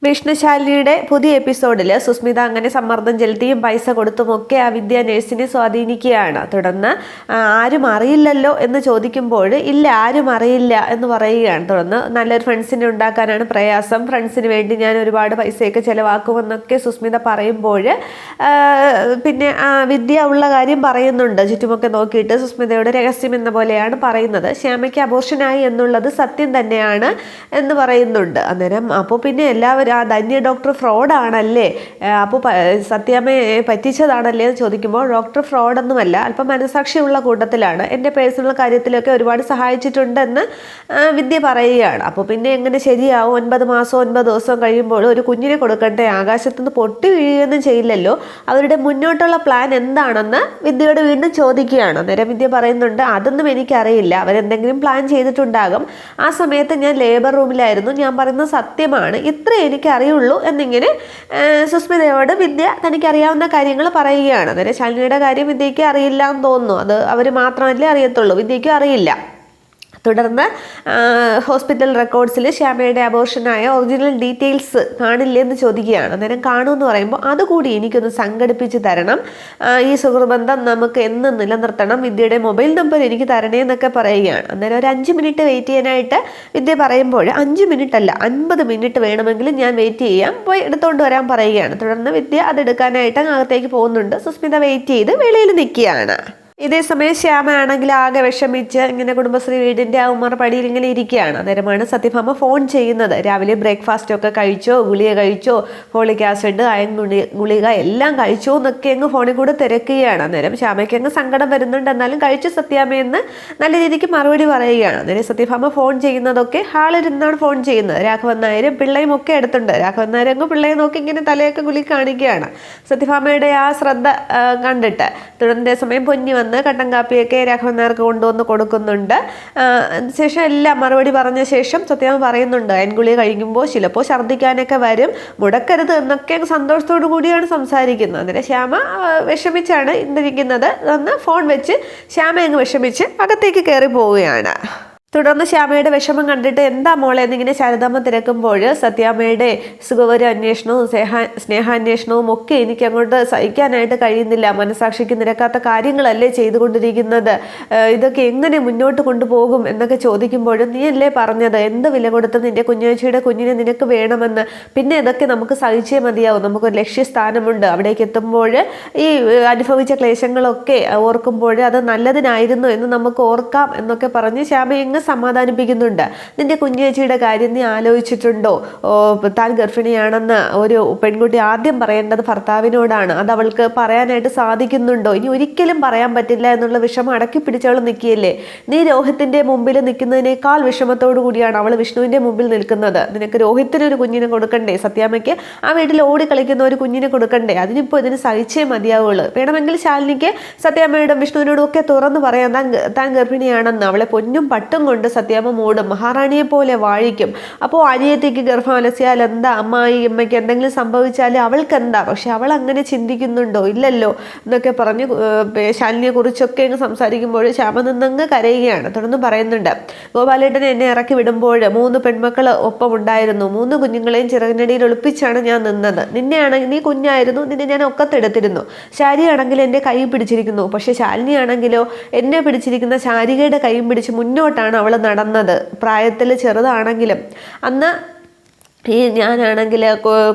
വിഷ്ണുശാലിനിയുടെ പുതിയ എപ്പിസോഡിൽ സുസ്മിത അങ്ങനെ സമ്മർദ്ദം ചെലുത്തിയും പൈസ കൊടുത്തുമൊക്കെ ആ വിദ്യ നഴ്സിനെ സ്വാധീനിക്കുകയാണ്. തുടർന്ന് ആരും അറിയില്ലല്ലോ എന്ന് ചോദിക്കുമ്പോൾ ഇല്ല ആരും അറിയില്ല എന്ന് പറയുകയാണ്. തുടർന്ന് നല്ലൊരു ഫ്രണ്ട്സിനെ ഉണ്ടാക്കാനാണ് പ്രയാസം, ഫ്രണ്ട്സിന് വേണ്ടി ഞാൻ ഒരുപാട് പൈസയൊക്കെ ചിലവാക്കുമെന്നൊക്കെ സുസ്മിത പറയുമ്പോൾ പിന്നെ വിദ്യ ഉള്ള കാര്യം പറയുന്നുണ്ട്. ചുറ്റുമൊക്കെ നോക്കിയിട്ട് സുസ്മിതയുടെ രഹസ്യം എന്ന പോലെയാണ് പറയുന്നത്. ശ്യാമയ്ക്ക് അബോർഷനായി എന്നുള്ളത് സത്യം തന്നെയാണ് എന്ന് പറയുന്നുണ്ട്. അന്നേരം അപ്പോൾ പിന്നെ എല്ലാവരും ആ ധന്യ ഡോക്ടർ ഫ്രോഡാണല്ലേ, അപ്പോൾ സത്യാമ്മയെ പറ്റിച്ചതാണല്ലേ എന്ന് ചോദിക്കുമ്പോൾ ഡോക്ടർ ഫ്രോഡൊന്നുമല്ല, അല്പം മനസാക്ഷിയുള്ള കൂട്ടത്തിലാണ്, എൻ്റെ പേഴ്സണൽ കാര്യത്തിലൊക്കെ ഒരുപാട് സഹായിച്ചിട്ടുണ്ടെന്ന് വിദ്യ പറയുകയാണ്. അപ്പോൾ പിന്നെ എങ്ങനെ ശരിയാവും? 9 മാസവും 9 ദിവസവും കഴിയുമ്പോൾ ഒരു കുഞ്ഞിനെ കൊടുക്കട്ടെ, ആകാശത്തുനിന്ന് പൊട്ടി വീഴുകയൊന്നും ചെയ്യില്ലല്ലോ, അവരുടെ മുന്നോട്ടുള്ള പ്ലാൻ എന്താണെന്ന് വിദ്യയോട് വീണ്ടും ചോദിക്കുകയാണ്. അന്നേരം വിദ്യ പറയുന്നുണ്ട് അതൊന്നും എനിക്കറിയില്ല, അവരെന്തെങ്കിലും പ്ലാൻ ചെയ്തിട്ടുണ്ടാകും, ആ സമയത്ത് ഞാൻ ലേബർ റൂമിലായിരുന്നു, ഞാൻ പറയുന്നത് സത്യമാണ്, ഇത്ര എനിക്കറിയുള്ളൂ എന്നിങ്ങനെ സുസ്മിതയോട് വിദ്യ തനിക്കറിയാവുന്ന കാര്യങ്ങൾ പറയുകയാണ്. അന്നേരം ശാലിനിയുടെ കാര്യം വിദ്യയ്ക്ക് അറിയില്ല എന്ന് തോന്നുന്നു, അത് അവർ മാത്രമല്ലേ അറിയത്തുള്ളൂ, വിദ്യയ്ക്കും അറിയില്ല. തുടർന്ന് ഹോസ്പിറ്റൽ റെക്കോർഡ്സിൽ ശ്യാമയുടെ അബോർഷനായ ഒറിജിനൽ ഡീറ്റെയിൽസ് കാണില്ലേ എന്ന് ചോദിക്കുകയാണ്. അന്നേരം കാണുമെന്ന് പറയുമ്പോൾ അതുകൂടി എനിക്കൊന്ന് സംഘടിപ്പിച്ച് തരണം, ഈ സുഹൃബന്ധം നമുക്ക് എന്ന് നിലനിർത്തണം, വിദ്യയുടെ മൊബൈൽ നമ്പർ എനിക്ക് തരണേ എന്നൊക്കെ പറയുകയാണ്. അന്നേരം ഒരു 5 മിനിറ്റ് വെയിറ്റ് ചെയ്യാനായിട്ട് വിദ്യ പറയുമ്പോൾ 5 മിനിറ്റ് അല്ല 50 മിനിറ്റ് വേണമെങ്കിലും ഞാൻ വെയിറ്റ് ചെയ്യാം, പോയി എടുത്തുകൊണ്ട് വരാൻ പറയുകയാണ്. തുടർന്ന് വിദ്യ അതെടുക്കാനായിട്ട് അകത്തേക്ക് പോകുന്നുണ്ട്. സുസ്മിത വെയിറ്റ് ചെയ്ത് വെളിയിൽ നിൽക്കുകയാണ്. ഇതേസമയം ശ്യാമ ആണെങ്കിൽ ആകെ വിഷമിച്ച് ഇങ്ങനെ കുടുംബശ്രീ വീടിൻ്റെ ഉമ്മറ പടിയിൽ ഇങ്ങനെ ഇരിക്കുകയാണ്. അന്നേരമാണ് സത്യഭാമ ഫോൺ ചെയ്യുന്നത്. രാവിലെ ബ്രേക്ക്ഫാസ്റ്റ് ഒക്കെ കഴിച്ചോ, ഗുളിക കഴിച്ചോ, ഫോളിക് ആസിഡ്, അയൺ ഗുളിക എല്ലാം കഴിച്ചോ എന്നൊക്കെ അങ്ങ് ഫോണിൽ കൂടെ തിരക്കുകയാണ്. അന്നേരം ശ്യാമയ്ക്ക് അങ്ങ് സങ്കടം വരുന്നുണ്ട്, എന്നാലും കഴിച്ചു സത്യാമ്മയെന്ന് നല്ല രീതിക്ക് മറുപടി പറയുകയാണ്. അന്നേരം സത്യഭാമ ഫോൺ ചെയ്യുന്നതൊക്കെ ഹാളിരുന്നാണ് ഫോൺ ചെയ്യുന്നത്. രാഘവൻ നായരും പിള്ളയും ഒക്കെ എടുത്തുണ്ട്. രാഘവൻ നായർ അങ്ങ് പിള്ളയെ നോക്കി ഇങ്ങനെ തലയൊക്കെ കുലി കാണിക്കുകയാണ് സത്യഭാമയുടെ ആ ശ്രദ്ധ കണ്ടിട്ട്. തുടർന്ന് സമയം പൊന്നി വന്ന് കട്ടൻ കാപ്പിയൊക്കെ രാഘവൻ നായർക്ക് കൊണ്ടുവന്ന് കൊടുക്കുന്നുണ്ട്. ശേഷം എല്ലാം മറുപടി പറഞ്ഞ ശേഷം സത്യാമ്മ പറയുന്നുണ്ട് അയൻഗുളിക കഴിക്കുമ്പോൾ ചിലപ്പോൾ ഛർദ്ദിക്കാനൊക്കെ വരും, മുടക്കരുത് എന്നൊക്കെ സന്തോഷത്തോടു കൂടിയാണ് സംസാരിക്കുന്നത്. അന്നേരം ശ്യാമ വിഷമിച്ചാണ് ഇരിക്കുന്നത്. അന്ന് ഫോൺ വെച്ച് ശ്യാമ അങ്ങ് വിഷമിച്ച് അകത്തേക്ക് കയറി പോവുകയാണ്. തുടർന്ന് ശ്യാമയുടെ വിഷമം കണ്ടിട്ട് എന്താ മോളെ എന്നിങ്ങനെ ശാരദാമ്മ തിരക്കുമ്പോൾ സത്യാമ്മയുടെ സുഖവര അന്വേഷണവും സ്നേഹാന്വേഷണവും ഒക്കെ എനിക്ക് അങ്ങോട്ട് സഹിക്കാനായിട്ട് കഴിയുന്നില്ല, മനസാക്ഷിക്ക് നിരക്കാത്ത കാര്യങ്ങളല്ലേ ചെയ്തുകൊണ്ടിരിക്കുന്നത്, ഇതൊക്കെ എങ്ങനെ മുന്നോട്ട് കൊണ്ടുപോകും എന്നൊക്കെ ചോദിക്കുമ്പോഴും നീ അല്ലേ പറഞ്ഞത് എന്ത് വില കൊടുത്ത് നിന്റെ കുഞ്ഞാഴ്ചയുടെ കുഞ്ഞിനെ നിനക്ക് വേണമെന്ന്, പിന്നെ ഇതൊക്കെ നമുക്ക് സഹിച്ചേ മതിയാവും, നമുക്കൊരു ലക്ഷ്യസ്ഥാനമുണ്ട്, അവിടേക്ക് എത്തുമ്പോൾ ഈ അനുഭവിച്ച ക്ലേശങ്ങളൊക്കെ ഓർക്കുമ്പോൾ അത് നല്ലതിനായിരുന്നു എന്ന് നമുക്ക് ഓർക്കാം എന്നൊക്കെ പറഞ്ഞ് ശ്യാമ സമാധാനിപ്പിക്കുന്നുണ്ട്. നിന്റെ കുഞ്ഞേച്ചിയുടെ കാര്യം നീ ആലോചിച്ചിട്ടുണ്ടോ? താൻ ഗർഭിണിയാണെന്ന് ഒരു പെൺകുട്ടി ആദ്യം പറയേണ്ടത് ഭർത്താവിനോടാണ്, അത് അവൾക്ക് പറയാനായിട്ട് സാധിക്കുന്നുണ്ടോ? ഇനി ഒരിക്കലും പറയാൻ പറ്റില്ല എന്നുള്ള വിഷമം അടക്കി പിടിച്ചവൾ നിൽക്കുകയല്ലേ. നീ രോഹിത്തിന്റെ മുമ്പിൽ നിൽക്കുന്നതിനേക്കാൾ വിഷമത്തോടു കൂടിയാണ് അവൾ വിഷ്ണുവിന്റെ മുമ്പിൽ നിൽക്കുന്നത്. നിനക്ക് രോഹിത്തിനൊരു കുഞ്ഞിനെ കൊടുക്കണ്ടേ, സത്യാമ്മയ്ക്ക് ആ വീട്ടിൽ ഓടി കളിക്കുന്ന ഒരു കുഞ്ഞിനെ കൊടുക്കണ്ടേ, അതിനിപ്പോൾ ഇതിന് സഹിച്ചേ മതിയാവുള്ളൂ. വേണമെങ്കിൽ ശാലിനിക്ക് സത്യാമ്മയോടും വിഷ്ണുവിനോടും ഒക്കെ തുറന്നു പറയാം താൻ ഗർഭിണിയാണെന്ന്. അവളെ പൊന്നും പട്ടും കൊണ്ട് സത്യാമ്മ മൂടും, മഹാറാണിയെ പോലെ വാഴിക്കും. അപ്പോൾ അനിയത്തിക്ക് ഗർഭം അലസിയാൽ എന്താ, അമ്മയ്ക്ക് എന്തെങ്കിലും സംഭവിച്ചാൽ അവൾക്ക് എന്താ, പക്ഷെ അവൾ അങ്ങനെ ചിന്തിക്കുന്നുണ്ടോ? ഇല്ലല്ലോ എന്നൊക്കെ പറഞ്ഞ് ശാലിനിയെ കുറിച്ചൊക്കെ അങ്ങ് സംസാരിക്കുമ്പോൾ ശ്യാമ നിന്നങ്ങ് കരയുകയാണ്. തുടർന്ന് പറയുന്നുണ്ട് ഗോപാലേട്ടനെ എന്നെ ഇറക്കി വിടുമ്പോൾ 3 പെൺമക്കൾ ഒപ്പം ഉണ്ടായിരുന്നു, 3 കുഞ്ഞുങ്ങളെയും ചിറകിനടിയിൽ ഒളിപ്പിച്ചാണ് ഞാൻ നിന്നത്. നിന്നെയാണെങ്കിൽ നീ കുഞ്ഞായിരുന്നു, നിന്നെ ഞാൻ ഒക്കത്തെടുത്തിരുന്നു. ശാരിയാണെങ്കിൽ എൻ്റെ കൈ പിടിച്ചിരിക്കുന്നു, പക്ഷെ ശാലിനിയാണെങ്കിലോ എന്നെ പിടിച്ചിരിക്കുന്ന ശാരികയുടെ കൈയും പിടിച്ച് മുന്നോട്ടാണ് അവൾ നടന്നത്. പ്രായത്തിൽ ചെറുതാണെങ്കിലും അന്ന് ഞാനാണെങ്കിൽ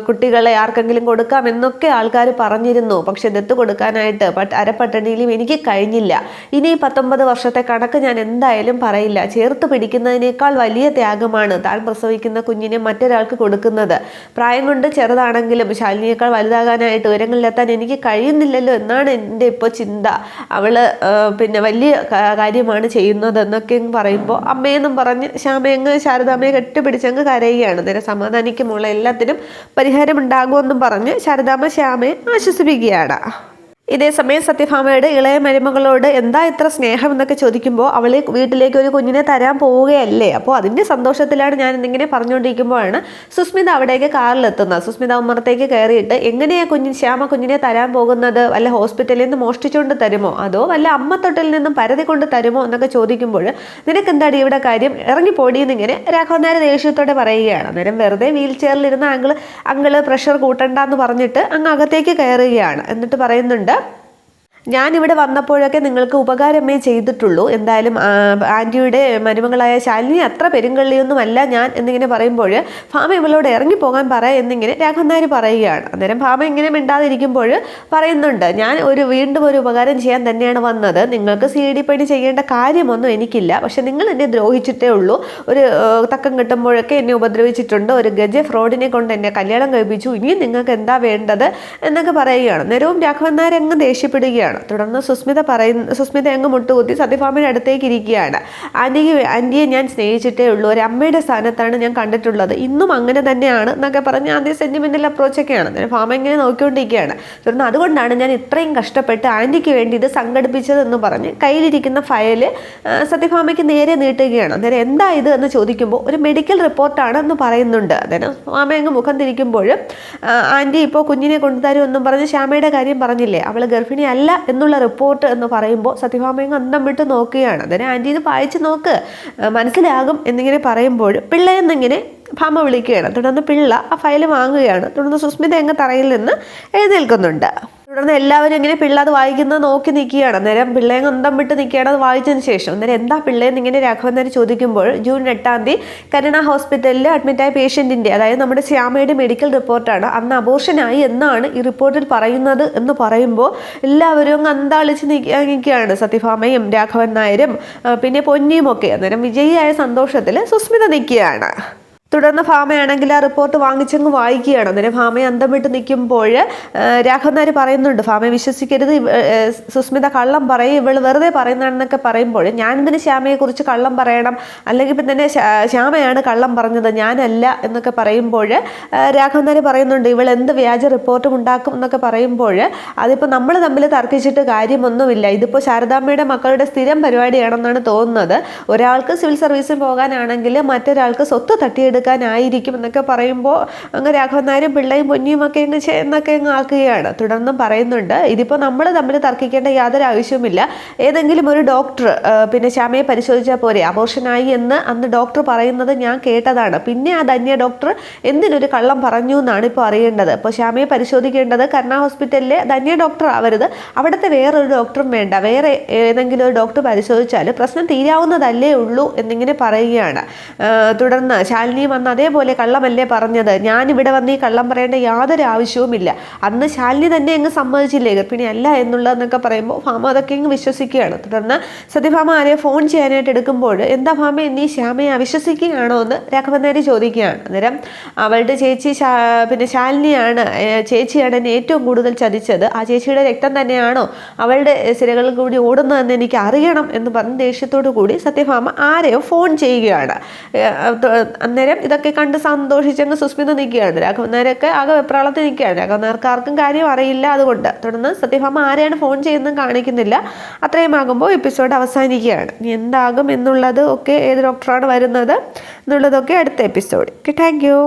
കുട്ടികളെ ആർക്കെങ്കിലും കൊടുക്കാം എന്നൊക്കെ ആൾക്കാർ പറഞ്ഞിരുന്നു, പക്ഷെ ദത്ത് കൊടുക്കാനായിട്ട് അരപ്പട്ടണിയിലും എനിക്ക് കഴിഞ്ഞില്ല. ഇനി 19 വർഷത്തെ കണക്ക് ഞാൻ എന്തായാലും പറയില്ല. ചേർത്ത് പിടിക്കുന്നതിനേക്കാൾ വലിയ ത്യാഗമാണ് താൻ പ്രസവിക്കുന്ന കുഞ്ഞിനെ മറ്റൊരാൾക്ക് കൊടുക്കുന്നത്. പ്രായം കൊണ്ട് ചെറുതാണെങ്കിലും ശാലിനിയേക്കാൾ വലുതാകാനായിട്ട് ഉയരങ്ങളിലെത്താൻ എനിക്ക് കഴിയുന്നില്ലല്ലോ എന്നാണ് എൻ്റെ ഇപ്പോൾ ചിന്ത. അവൾ പിന്നെ വലിയ കാര്യമാണ് ചെയ്യുന്നത് എന്നൊക്കെ പറയുമ്പോൾ അമ്മയെന്നും പറഞ്ഞ് ശ്യാമയങ്ങ് ശാരദാമ്മയെ കെട്ടിപ്പിടിച്ചങ്ങ് കരയുകയാണ്. നേരെ സമാധാനിക്കുമുള്ള എല്ലാത്തിനും പരിഹാരമുണ്ടാകുമെന്നും പറഞ്ഞ് ശാരദാമ്മ ശ്യാമയെ ആശ്വസിപ്പിക്കുകയാണ്. ഇതേസമയം സത്യഭാമയുടെ ഇളയ മരുമകളോട് എന്താ ഇത്ര സ്നേഹം എന്നൊക്കെ ചോദിക്കുമ്പോൾ അവൾ വീട്ടിലേക്ക് ഒരു കുഞ്ഞിനെ തരാൻ പോവുകയല്ലേ, അപ്പോൾ അതിൻ്റെ സന്തോഷത്തിലാണ് ഞാൻ എന്നിങ്ങനെ പറഞ്ഞുകൊണ്ടിരിക്കുമ്പോഴാണ് സുസ്മിത അവിടേക്ക് കാറിലെത്തുന്നത്. സുസ്മിത ഉമ്മറത്തേക്ക് കയറിയിട്ട് എങ്ങനെയാണ് ശ്യാമ കുഞ്ഞിനെ തരാൻ പോകുന്നത്, വല്ല ഹോസ്പിറ്റലിൽ നിന്ന് മോഷ്ടിച്ചുകൊണ്ട് തരുമോ അതോ വല്ല അമ്മത്തൊട്ടിൽ നിന്നും പരതി കൊണ്ട് തരുമോ എന്നൊക്കെ ചോദിക്കുമ്പോൾ നിനക്ക് എന്താടി ഇവിടെ കാര്യം, ഇറങ്ങിപ്പോടിയെന്നിങ്ങനെ രാഘവൻ നായർ ദേഷ്യത്തോടെ പറയുകയാണ്. അന്നേരം വെറുതെ വീൽ ചെയറിലിരുന്ന അങ്കിള് പ്രഷർ കൂട്ടണ്ടെന്ന് പറഞ്ഞിട്ട് അങ്ങ് അകത്തേക്ക് കയറുകയാണ്. എന്നിട്ട് പറയുന്നുണ്ട്, ഞാനിവിടെ വന്നപ്പോഴൊക്കെ നിങ്ങൾക്ക് ഉപകാരമേ ചെയ്തിട്ടുള്ളൂ, എന്തായാലും ആൻറ്റിയുടെ മരുമകളായ ശാലിനി അത്ര പെരുങ്കള്ളിയൊന്നുമല്ല ഞാൻ എന്നിങ്ങനെ പറയുമ്പോൾ ഭാമ ഇവളോട് ഇറങ്ങിപ്പോകാൻ പറ എന്നിങ്ങനെ രാഘവൻ നായർ പറയുകയാണ്. അന്നേരം ഭാമ ഇങ്ങനെ മിണ്ടാതിരിക്കുമ്പോൾ പറയുന്നുണ്ട്, ഞാൻ വീണ്ടും ഒരു ഉപകാരം ചെയ്യാൻ തന്നെയാണ് വന്നത്, നിങ്ങൾക്ക് CD പണി ചെയ്യേണ്ട കാര്യമൊന്നും എനിക്കില്ല, പക്ഷെ നിങ്ങൾ എന്നെ ദ്രോഹിച്ചിട്ടേ ഉള്ളൂ, ഒരു തക്കം കിട്ടുമ്പോഴൊക്കെ എന്നെ ഉപദ്രവിച്ചിട്ടുണ്ട്, ഒരു ഗജ ഫ്രോഡിനെ കൊണ്ട് എന്നെ കല്യാണം കഴിപ്പിച്ചു, ഇനിയും നിങ്ങൾക്ക് എന്താ വേണ്ടത് എന്നൊക്കെ പറയുകയാണ്. നേരവും രാഘവൻ നായർ അങ്ങ് ദേഷ്യപ്പെടുകയാണ്. തുടർന്ന് സുസ്മിത അങ്ങ് മുട്ടുകുത്തി സത്യഭാമയുടെ അടുത്തേക്ക് ഇരിക്കുകയാണ്. ആൻറ്റിയെ ഞാൻ സ്നേഹിച്ചിട്ടേ ഉള്ളൂ, ഒരു അമ്മയുടെ സ്ഥാനത്താണ് ഞാൻ കണ്ടിട്ടുള്ളത്, ഇന്നും അങ്ങനെ തന്നെയാണ് എന്നൊക്കെ പറഞ്ഞ് ആദ്യം സെന്റിമെന്റൽ അപ്രോച്ചൊക്കെയാണ്. അന്നേരം ഭാമ ഇങ്ങനെ നോക്കിക്കൊണ്ടിരിക്കുകയാണ്. തുടർന്ന് അതുകൊണ്ടാണ് ഞാൻ ഇത്രയും കഷ്ടപ്പെട്ട് ആൻറ്റിക്ക് വേണ്ടി ഇത് സംഘടിപ്പിച്ചതെന്ന് പറഞ്ഞ് കയ്യിലിരിക്കുന്ന ഫയല് സത്യഭാമയ്ക്ക് നേരെ നീട്ടുകയാണ്. അന്നേരം എന്താ ഇത് എന്ന് ചോദിക്കുമ്പോൾ ഒരു മെഡിക്കൽ റിപ്പോർട്ടാണ് എന്ന് പറയുന്നുണ്ട്. അന്നേരം ഭാമ അങ്ങ് മുഖം തിരിക്കുമ്പോൾ ആൻറ്റി ഇപ്പോൾ കുഞ്ഞിനെ കൊണ്ടുതരുമെന്നും പറഞ്ഞ് ശ്യാമയുടെ കാര്യം പറഞ്ഞില്ലേ, അവൾ ഗർഭിണി അല്ല എന്നുള്ള റിപ്പോർട്ട് എന്ന് പറയുമ്പോൾ സത്യഭാമയും അന്തം വിട്ട് നോക്കുകയാണ്. അതിന് ആൻറ്റി ഇത് വായിച്ച് നോക്ക്, മനസ്സിലാകും എന്നിങ്ങനെ പറയുമ്പോൾ പിള്ളയെന്നിങ്ങനെ ഭാമ വിളിക്കുകയാണ്. തുടർന്ന് പിള്ള ആ ഫയൽ വാങ്ങുകയാണ്. തുടർന്ന് സുസ്മിത അങ്ങ് തറയിൽ നിന്ന് എഴുന്നേൽക്കുന്നുണ്ട്. തുടർന്ന് എല്ലാവരും ഇങ്ങനെ പിള്ള അത് വായിക്കുന്നത് നോക്കി നിൽക്കുകയാണ്. അന്നേരം പിള്ളയെ അന്തം വിട്ട് നിൽക്കുകയാണ് അത് വായിച്ചതിന് ശേഷം. അന്നേരം എന്താ പിള്ളയെന്ന് ഇങ്ങനെ രാഘവൻ നായർ ചോദിക്കുമ്പോൾ ജൂൺ 8 കരുണ ഹോസ്പിറ്റലിൽ അഡ്മിറ്റായ പേഷ്യൻറ്റിൻ്റെ, അതായത് നമ്മുടെ ശ്യാമയുടെ മെഡിക്കൽ റിപ്പോർട്ടാണ്, അന്ന് അബോർഷനായി എന്നാണ് ഈ റിപ്പോർട്ടിൽ പറയുന്നത് എന്ന് പറയുമ്പോൾ എല്ലാവരും അങ്ങ് അന്താളിച്ച് നിൽക്കുകയാണ്. സത്യഭാമയും രാഘവൻ നായരും പിന്നെ പൊന്നിയും ഒക്കെ. അന്നേരം വിജയിയായ സന്തോഷത്തിൽ സുസ്മിത നിൽക്കുകയാണ്. തുടർന്ന് ഭാമയാണെങ്കിൽ ആ റിപ്പോർട്ട് വാങ്ങിച്ചങ്ങ് വായിക്കുകയാണ്. അന്നേരം ഭാമയെ അന്തം വിട്ട് നിൽക്കുമ്പോൾ രാഘവൻ നായർ പറയുന്നുണ്ട്, ഭാമയെ വിശ്വസിക്കരുത്, സുസ്മിത കള്ളം പറയും, ഇവൾ വെറുതെ പറയുന്നതാണെന്നൊക്കെ പറയുമ്പോൾ ഞാനിതിന് ശ്യാമയെക്കുറിച്ച് കള്ളം പറയണം, അല്ലെങ്കിൽ ഇപ്പം തന്നെ ശ്യാമയാണ് കള്ളം പറഞ്ഞത്, ഞാനല്ല എന്നൊക്കെ പറയുമ്പോൾ രാഘവൻ നായർ പറയുന്നുണ്ട്, ഇവൾ എന്ത് വ്യാജ റിപ്പോർട്ടും ഉണ്ടാക്കും എന്നൊക്കെ പറയുമ്പോൾ അതിപ്പോൾ നമ്മൾ തമ്മിൽ തർക്കിച്ചിട്ട് കാര്യമൊന്നുമില്ല, ഇതിപ്പോൾ ശാരദാമ്മയുടെ മക്കളുടെ സ്ഥിരം പരിപാടിയാണെന്നാണ് തോന്നുന്നത്, ഒരാൾക്ക് സിവിൽ സർവീസിൽ പോകാനാണെങ്കിൽ മറ്റൊരാൾക്ക് സ്വത്ത് തട്ടിയെടുക്കുക ായിരിക്കും എന്നൊക്കെ പറയുമ്പോൾ അങ്ങ് രാഘവൻ നായരും പിള്ളയും പൊന്നിയും ഒക്കെ എന്നൊക്കെ അങ്ങ് ആക്കുകയാണ്. തുടർന്നും പറയുന്നുണ്ട്, ഇതിപ്പോൾ നമ്മൾ തമ്മിൽ തർക്കിക്കേണ്ട യാതൊരു ആവശ്യവുമില്ല, ഏതെങ്കിലും ഒരു ഡോക്ടർ പിന്നെ ശ്യാമയെ പരിശോധിച്ചാൽ പോരെ, അബോർഷനായി എന്ന് അന്ന് ഡോക്ടർ പറയുന്നത് ഞാൻ കേട്ടതാണ്, പിന്നെ ആ ധന്യ ഡോക്ടർ എന്തിനൊരു കള്ളം പറഞ്ഞു എന്നാണ് ഇപ്പോൾ അറിയേണ്ടത്. ഇപ്പോൾ ശ്യാമയെ പരിശോധിക്കേണ്ടത് കരുണ ഹോസ്പിറ്റലിലെ ധന്യ ഡോക്ടർ ആവരുത്, അവിടുത്തെ വേറൊരു ഡോക്ടറും വേണ്ട, വേറെ ഏതെങ്കിലും ഒരു ഡോക്ടർ പരിശോധിച്ചാൽ പ്രശ്നം തീരാവുന്നതല്ലേ ഉള്ളൂ എന്നിങ്ങനെ പറയുകയാണ്. തുടർന്ന് ശാലിനി വന്ന് അതേപോലെ കള്ളമല്ലേ പറഞ്ഞത്, ഞാനിവിടെ വന്ന് ഈ കള്ളം പറയേണ്ട യാതൊരു ആവശ്യവുമില്ല, അന്ന് ശാലിനി തന്നെ അങ്ങ് സമ്മതിച്ചില്ലേ ഗർഭിണി അല്ല എന്നുള്ളതെന്നൊക്കെ പറയുമ്പോൾ ഭാമ അതൊക്കെ അങ്ങ് വിശ്വസിക്കുകയാണ്. തുടർന്ന് സത്യഭാമ ആരെയും ഫോൺ ചെയ്യാനായിട്ട് എടുക്കുമ്പോൾ എന്താ ഭാമ നീ ശ്യാമയെ അവിശ്വസിക്കുകയാണോ എന്ന് രാഘവൻ നായർ ചോദിക്കുകയാണ്. അന്നേരം അവളുടെ ചേച്ചി പിന്നെ ശാലിനിയാണ്, ചേച്ചിയാണ് എന്നെ ഏറ്റവും കൂടുതൽ ചതിച്ചത്, ആ ചേച്ചിയുടെ രക്തം തന്നെയാണോ അവളുടെ സിരകളിൽ കൂടി ഓടുന്നതെന്ന് എനിക്ക് അറിയണം എന്ന് പറഞ്ഞ് ദേഷ്യത്തോടു കൂടി സത്യഭാമ ആരെയോ ഫോൺ ചെയ്യുകയാണ്. അന്നേരം ഇതൊക്കെ കണ്ട് സന്തോഷിച്ചങ്ങ് സുസ്മിത നിൽക്കുകയാണ്. രാഘവൻ നായരൊക്കെ ആകെ വെപ്രാളത്തിൽ നിൽക്കുകയാണ്. രാഘവൻ നായർക്ക് ആർക്കും കാര്യം അറിയില്ല. അതുകൊണ്ട് തുടർന്ന് സത്യഭാമ ആരെയാണ് ഫോൺ ചെയ്യുന്നതും കാണിക്കുന്നില്ല. അത്രയും ആകുമ്പോൾ എപ്പിസോഡ് അവസാനിക്കുകയാണ്. ഇനി എന്താകും എന്നുള്ളത് ഒക്കെ, ഏത് ഡോക്ടറാണ് വരുന്നത് എന്നുള്ളതൊക്കെ അടുത്ത എപ്പിസോഡ്. Okay, thank you.